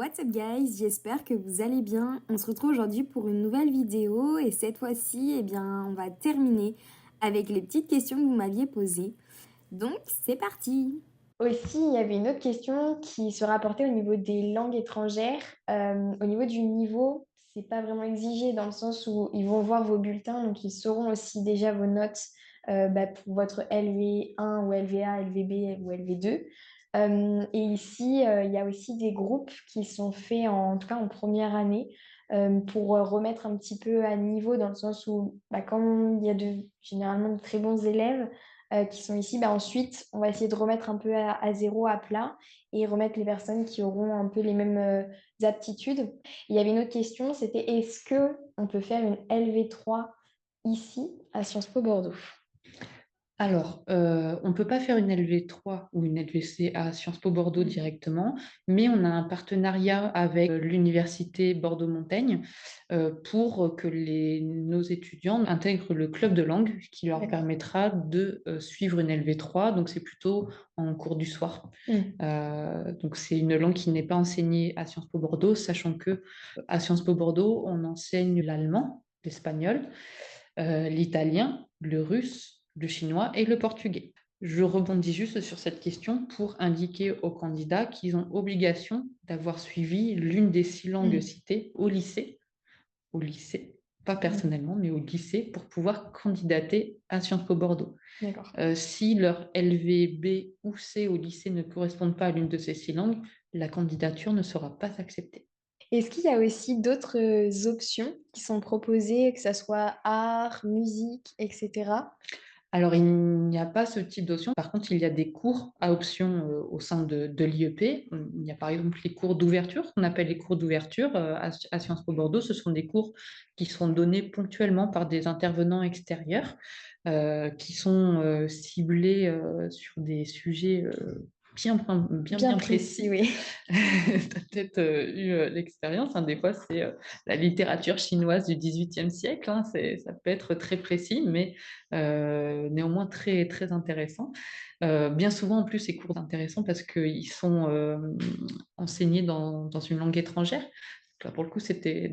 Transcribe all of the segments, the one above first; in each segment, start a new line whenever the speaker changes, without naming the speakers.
What's up guys, j'espère que vous allez bien. On se retrouve aujourd'hui pour une nouvelle vidéo et cette fois-ci, on va terminer avec les petites questions que vous m'aviez posées. Donc, c'est parti.
Aussi, il y avait une autre question qui se rapportait au niveau des langues étrangères. Au niveau du niveau, c'est pas vraiment exigé dans le sens où ils vont voir vos bulletins, donc ils sauront aussi déjà vos notes pour votre LV1 ou LVA, LVB ou LV2. Et ici, il y a aussi des groupes qui sont faits en tout cas en première année pour remettre un petit peu à niveau dans le sens où quand il y a généralement de très bons élèves qui sont ici, ensuite, on va essayer de remettre un peu à zéro, à plat, et remettre les personnes qui auront un peu les mêmes aptitudes. Il y avait une autre question, c'était est-ce que on peut faire une LV3 ici, à Sciences Po Bordeaux?
Alors, on ne peut pas faire une LV3 ou une LVC à Sciences Po Bordeaux directement, mais on a un partenariat avec l'Université Bordeaux-Montaigne pour que nos étudiants intègrent le club de langue qui leur
D'accord.
permettra de suivre une LV3. Donc, c'est plutôt en cours du soir.
Mm.
Donc, c'est une langue qui n'est pas enseignée à Sciences Po Bordeaux, sachant que à Sciences Po Bordeaux, on enseigne l'allemand, l'espagnol, l'italien, le russe, le chinois et le portugais. Je rebondis juste sur cette question pour indiquer aux candidats qu'ils ont obligation d'avoir suivi l'une des 6 langues
Mm.
citées au lycée, pas
Mm.
personnellement, mais au lycée, pour pouvoir candidater à Sciences Po Bordeaux.
D'accord.
Si leur LV, B ou C au lycée ne correspondent pas à l'une de ces 6 langues, la candidature ne sera pas acceptée.
Est-ce qu'il y a aussi d'autres options qui sont proposées, que ce soit art, musique, etc.?
Alors, il n'y a pas ce type d'option. Par contre, il y a des cours à option au sein de l'IEP. Il y a par exemple les cours d'ouverture, qu'on appelle les cours d'ouverture à Sciences Po Bordeaux. Ce sont des cours qui sont donnés ponctuellement par des intervenants extérieurs qui sont ciblés sur des sujets
Bien
bien
précis,
précis.
oui.
Tu as peut-être eu l'expérience, hein. Des fois, c'est la littérature chinoise du XVIIIe siècle, hein. Ça peut être très précis, mais néanmoins très, très intéressant. Bien souvent, en plus, ces cours sont intéressants parce qu'ils sont enseignés dans une langue étrangère. Là, pour le coup,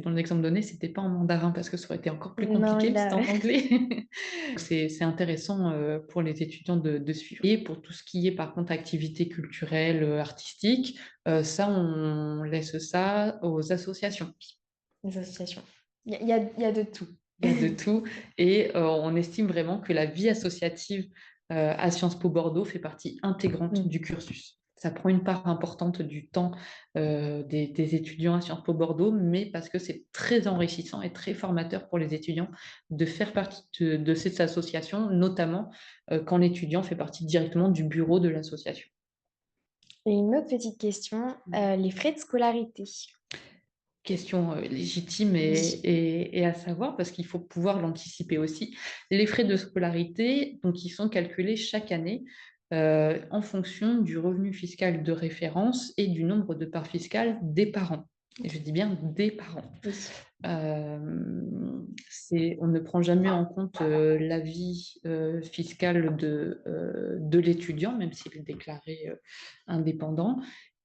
dans l'exemple donné, c'était pas en mandarin parce que ça aurait été encore plus
Non,
compliqué,
il
mais c'était
a...
en anglais. C'est intéressant pour les étudiants de suivre. Et pour tout ce qui est, par contre, activité culturelle, artistique, ça, on laisse ça aux associations.
Les associations. Il y a de tout.
Il y a de tout. Et on estime vraiment que la vie associative à Sciences Po Bordeaux fait partie intégrante
Mm.
du cursus. Ça prend une part importante du temps des étudiants à Sciences Po Bordeaux, mais parce que c'est très enrichissant et très formateur pour les étudiants de faire partie de cette association, notamment quand l'étudiant fait partie directement du bureau de l'association.
Et une autre petite question, les frais de scolarité.
Question légitime
Oui.
et à savoir, parce qu'il faut pouvoir l'anticiper aussi. Les frais de scolarité, donc, ils sont calculés chaque année en fonction du revenu fiscal de référence et du nombre de parts fiscales des parents. Et je dis bien des parents.
Oui.
On ne prend jamais en compte l'avis fiscal de l'étudiant, même s'il est déclaré indépendant.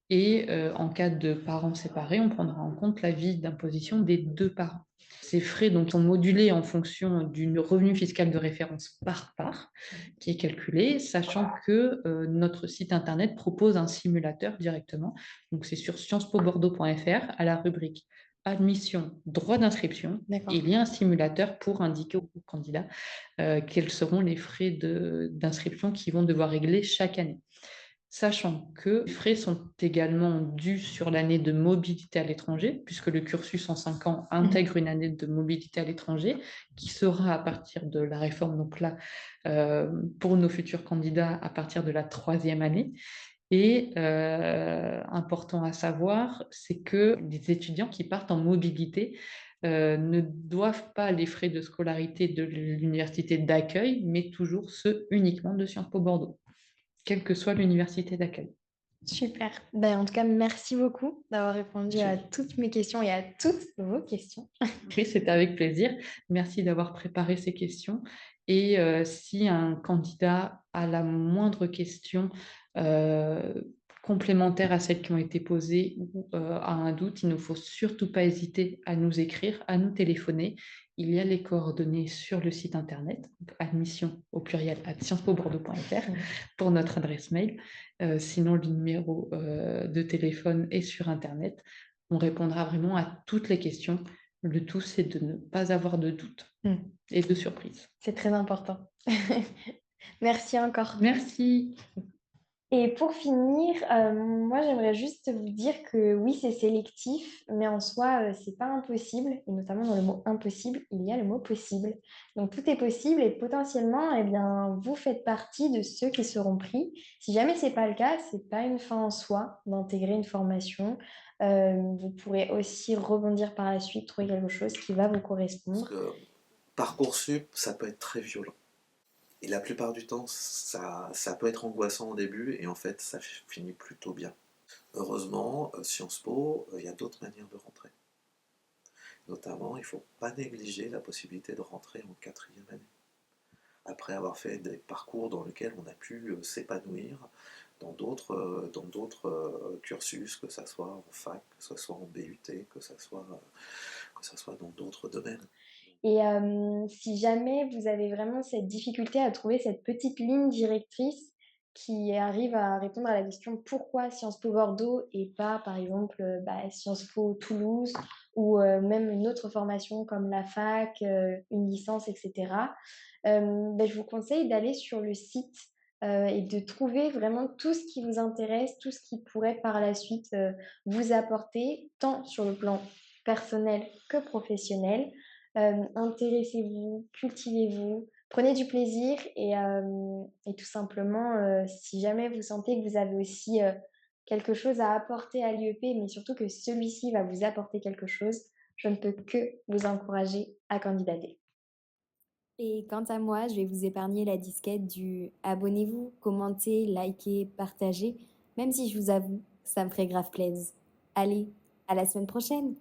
Et en cas de parents séparés, on prendra en compte l'avis d'imposition des 2 parents. Ces frais donc, sont modulés en fonction du revenu fiscal de référence par part, qui est calculé, sachant que notre site internet propose un simulateur directement. Donc, c'est sur sciencespobordeaux.fr à la rubrique admission, droit d'inscription. Et
D'accord.
il y a un simulateur pour indiquer aux candidats quels seront les frais d'inscription qu'ils vont devoir régler chaque année. Sachant que les frais sont également dus sur l'année de mobilité à l'étranger, puisque le cursus en 5 ans
Mhm.
intègre une année de mobilité à l'étranger, qui sera à partir de la réforme, donc là, pour nos futurs candidats, à partir de la 3e année. Et important à savoir, c'est que les étudiants qui partent en mobilité ne doivent pas les frais de scolarité de l'université d'accueil, mais toujours ceux uniquement de Sciences Po Bordeaux, quelle que soit l'université d'accueil.
Super. En tout cas, merci beaucoup d'avoir répondu
Je
à toutes mes questions et à toutes vos questions.
prie, c'était avec plaisir. Merci d'avoir préparé ces questions. Et si un candidat a la moindre question, complémentaires à celles qui ont été posées ou à un doute, il ne faut surtout pas hésiter à nous écrire, à nous téléphoner. Il y a les coordonnées sur le site internet, donc admission au pluriel @sciencespobordeaux.fr pour notre adresse mail. Sinon, le numéro de téléphone est sur internet. On répondra vraiment à toutes les questions. Le tout, c'est de ne pas avoir de doute
Mm.
et de surprise.
C'est très important. Merci encore.
Merci.
Et pour finir, moi j'aimerais juste vous dire que oui, c'est sélectif, mais en soi, c'est pas impossible. Et notamment dans le mot impossible, il y a le mot possible. Donc tout est possible et potentiellement, eh bien, vous faites partie de ceux qui seront pris. Si jamais c'est pas le cas, c'est pas une fin en soi d'intégrer une formation. Vous pourrez aussi rebondir par la suite, trouver quelque chose qui va vous
Parce
correspondre.
que Parcoursup, ça peut être très violent. Et la plupart du temps, ça peut être angoissant au début, et en fait, ça finit plutôt bien. Heureusement, Sciences Po, il y a d'autres manières de rentrer. Notamment, il ne faut pas négliger la possibilité de rentrer en quatrième année. Après avoir fait des parcours dans lesquels on a pu s'épanouir dans d'autres cursus, que ce soit en fac, que ce soit en BUT, que ce soit dans d'autres domaines.
Et si jamais vous avez vraiment cette difficulté à trouver cette petite ligne directrice qui arrive à répondre à la question pourquoi Sciences Po Bordeaux et pas, par exemple, Sciences Po Toulouse ou même une autre formation comme la fac, une licence, etc., je vous conseille d'aller sur le site et de trouver vraiment tout ce qui vous intéresse, tout ce qui pourrait par la suite vous apporter, tant sur le plan personnel que professionnel. Intéressez-vous, cultivez-vous, prenez du plaisir et tout simplement, si jamais vous sentez que vous avez aussi quelque chose à apporter à l'IEP, mais surtout que celui-ci va vous apporter quelque chose, je ne peux que vous encourager à candidater.
Et quant à moi, je vais vous épargner la disquette du abonnez-vous, commentez, likez, partagez, même si je vous avoue, ça me ferait grave plaisir. Allez, à la semaine prochaine!